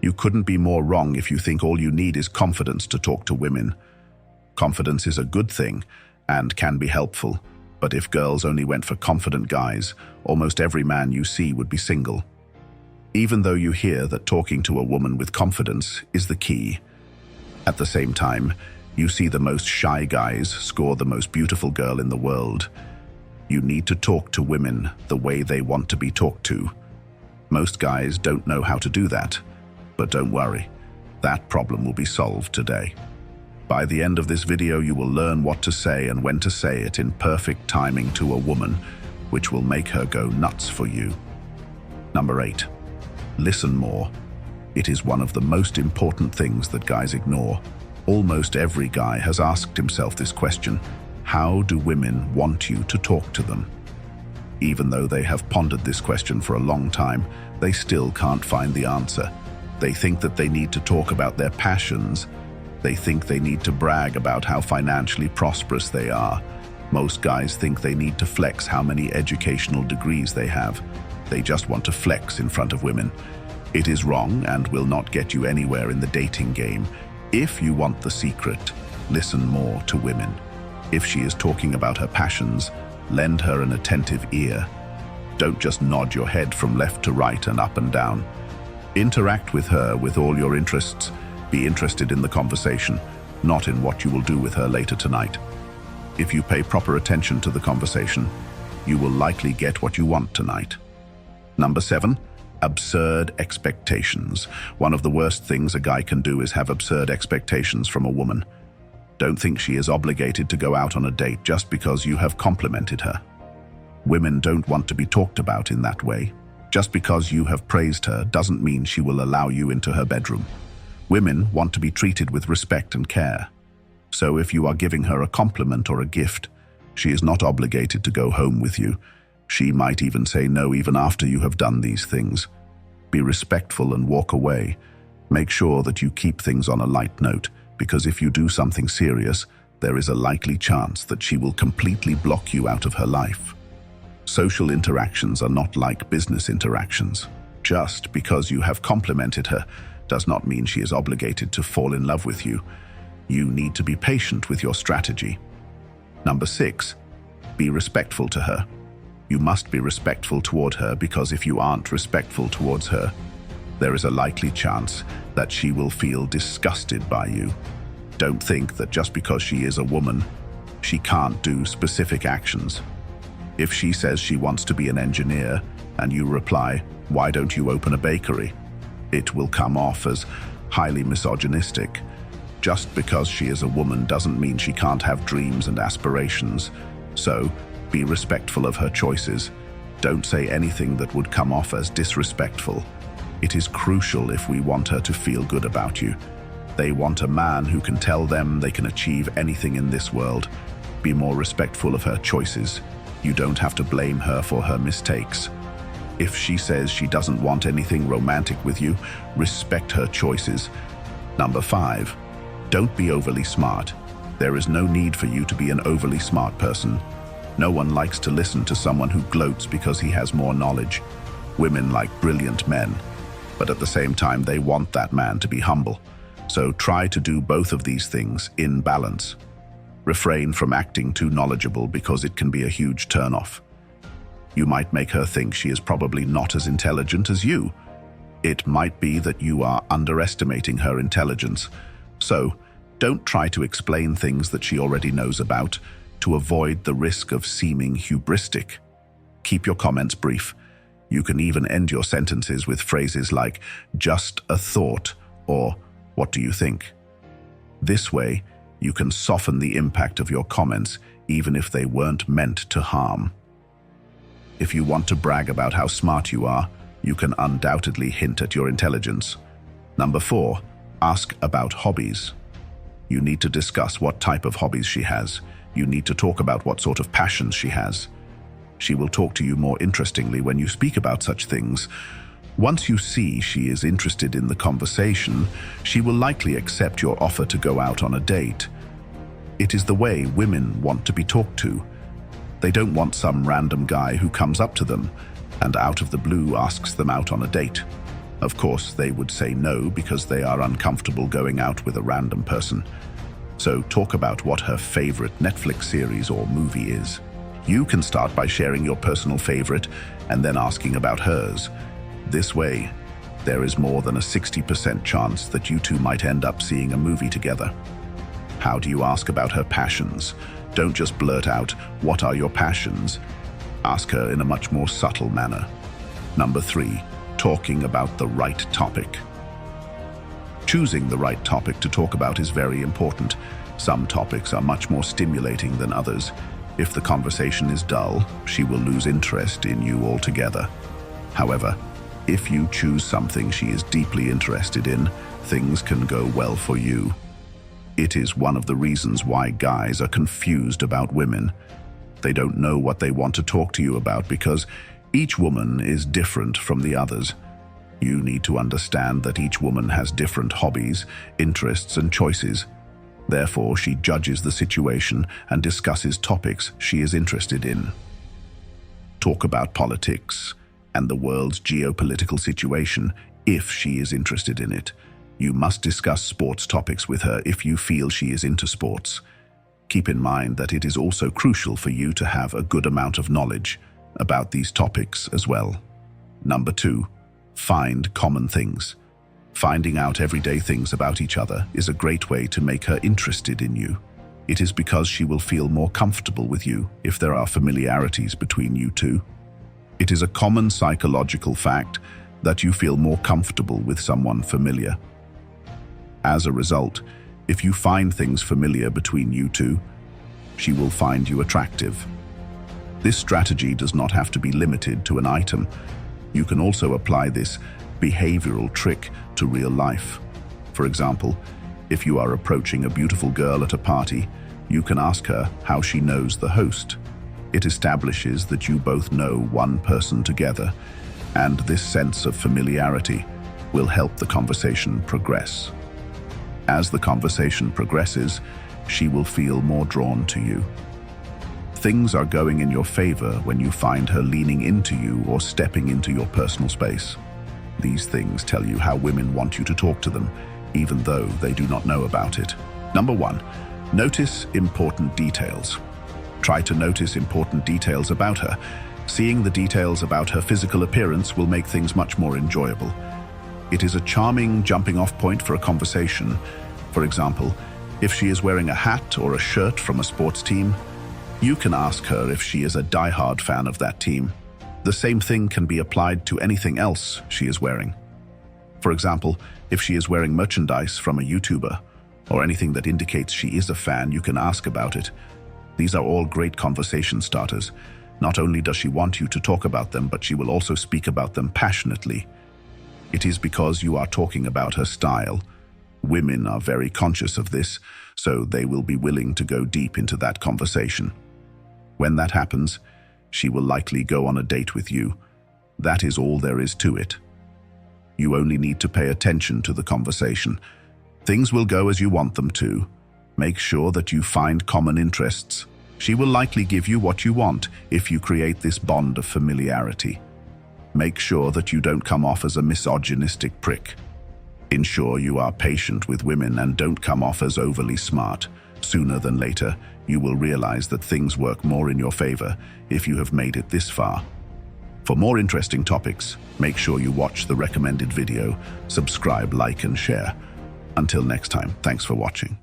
You couldn't be more wrong if you think all you need is confidence to talk to women. Confidence is a good thing and can be helpful, but if girls only went for confident guys, almost every man you see would be single. Even though you hear that talking to a woman with confidence is the key, at the same time, you see the most shy guys score the most beautiful girl in the world. You need to talk to women the way they want to be talked to. Most guys don't know how to do that, but don't worry, that problem will be solved today. By the end of this video, you will learn what to say and when to say it in perfect timing to a woman, which will make her go nuts for you. Number 8. Listen more. It is one of the most important things that guys ignore. Almost every guy has asked himself this question: how do women want you to talk to them? Even though they have pondered this question for a long time, they still can't find the answer. They think that they need to talk about their passions. They think they need to brag about how financially prosperous they are. Most guys think they need to flex how many educational degrees they have. They just want to flex in front of women. It is wrong and will not get you anywhere in the dating game. If you want the secret, listen more to women. If she is talking about her passions, lend her an attentive ear. Don't just nod your head from left to right and up and down. Interact with her with all your interests. Be interested in the conversation, not in what you will do with her later tonight. If you pay proper attention to the conversation, you will likely get what you want tonight. Number 7. Absurd expectations. One of the worst things a guy can do is have absurd expectations from a woman. Don't think she is obligated to go out on a date just because you have complimented her. Women don't want to be talked about in that way. Just because you have praised her doesn't mean she will allow you into her bedroom. Women want to be treated with respect and care. So if you are giving her a compliment or a gift, she is not obligated to go home with you. She might even say no even after you have done these things. Be respectful and walk away. Make sure that you keep things on a light note, because if you do something serious, there is a likely chance that she will completely block you out of her life. Social interactions are not like business interactions. Just because you have complimented her does not mean she is obligated to fall in love with you. You need to be patient with your strategy. Number 6. Be respectful to her. You must be respectful toward her, because if you aren't respectful towards her, there is a likely chance that she will feel disgusted by you. Don't think that just because she is a woman, she can't do specific actions. If she says she wants to be an engineer and you reply, "Why don't you open a bakery?" it will come off as highly misogynistic. Just because she is a woman doesn't mean she can't have dreams and aspirations. So, be respectful of her choices. Don't say anything that would come off as disrespectful. It is crucial if we want her to feel good about you. They want a man who can tell them they can achieve anything in this world. Be more respectful of her choices. You don't have to blame her for her mistakes. If she says she doesn't want anything romantic with you, respect her choices. Number 5. Don't be overly smart. There is no need for you to be an overly smart person. No one likes to listen to someone who gloats because he has more knowledge. Women like brilliant men, but at the same time they want that man to be humble. So try to do both of these things in balance. Refrain from acting too knowledgeable because it can be a huge turnoff. You might make her think she is probably not as intelligent as you. It might be that you are underestimating her intelligence. So don't try to explain things that she already knows about to avoid the risk of seeming hubristic. Keep your comments brief. You can even end your sentences with phrases like "just a thought" or "what do you think?" This way, you can soften the impact of your comments even if they weren't meant to harm. If you want to brag about how smart you are, you can undoubtedly hint at your intelligence. Number 4, ask about hobbies. You need to discuss what type of hobbies she has. You need to talk about what sort of passions she has. She will talk to you more interestingly when you speak about such things. Once you see she is interested in the conversation, she will likely accept your offer to go out on a date. It is the way women want to be talked to. They don't want some random guy who comes up to them and out of the blue asks them out on a date. Of course, they would say no because they are uncomfortable going out with a random person. So talk about what her favorite Netflix series or movie is. You can start by sharing your personal favorite and then asking about hers. This way, there is more than a 60% chance that you two might end up seeing a movie together. How do you ask about her passions? Don't just blurt out, "What are your passions?" Ask her in a much more subtle manner. Number 3, talking about the right topic. Choosing the right topic to talk about is very important. Some topics are much more stimulating than others. If the conversation is dull, she will lose interest in you altogether. However, if you choose something she is deeply interested in, things can go well for you. It is one of the reasons why guys are confused about women. They don't know what they want to talk to you about because each woman is different from the others. You need to understand that each woman has different hobbies, interests, and choices. Therefore, she judges the situation and discusses topics she is interested in. Talk about politics and the world's geopolitical situation if she is interested in it. You must discuss sports topics with her if you feel she is into sports. Keep in mind that it is also crucial for you to have a good amount of knowledge about these topics as well. Number 2, find common things. Finding out everyday things about each other is a great way to make her interested in you. It is because she will feel more comfortable with you if there are familiarities between you two. It is a common psychological fact that you feel more comfortable with someone familiar. As a result, if you find things familiar between you two, she will find you attractive. This strategy does not have to be limited to an item. You can also apply this behavioral trick to real life. For example, if you are approaching a beautiful girl at a party, you can ask her how she knows the host. It establishes that you both know one person together, and this sense of familiarity will help the conversation progress. As the conversation progresses, she will feel more drawn to you. Things are going in your favor when you find her leaning into you or stepping into your personal space. These things tell you how women want you to talk to them, even though they do not know about it. Number 1, notice important details. Try to notice important details about her. Seeing the details about her physical appearance will make things much more enjoyable. It is a charming jumping-off point for a conversation. For example, if she is wearing a hat or a shirt from a sports team, you can ask her if she is a die-hard fan of that team. The same thing can be applied to anything else she is wearing. For example, if she is wearing merchandise from a YouTuber, or anything that indicates she is a fan, you can ask about it. These are all great conversation starters. Not only does she want you to talk about them, but she will also speak about them passionately. It is because you are talking about her style. Women are very conscious of this, so they will be willing to go deep into that conversation. When that happens, she will likely go on a date with you. That is all there is to it. You only need to pay attention to the conversation. Things will go as you want them to. Make sure that you find common interests. She will likely give you what you want if you create this bond of familiarity. Make sure that you don't come off as a misogynistic prick. Ensure you are patient with women and don't come off as overly smart. Sooner than later, you will realize that things work more in your favor if you have made it this far. For more interesting topics, make sure you watch the recommended video, subscribe, like, and share. Until next time, thanks for watching.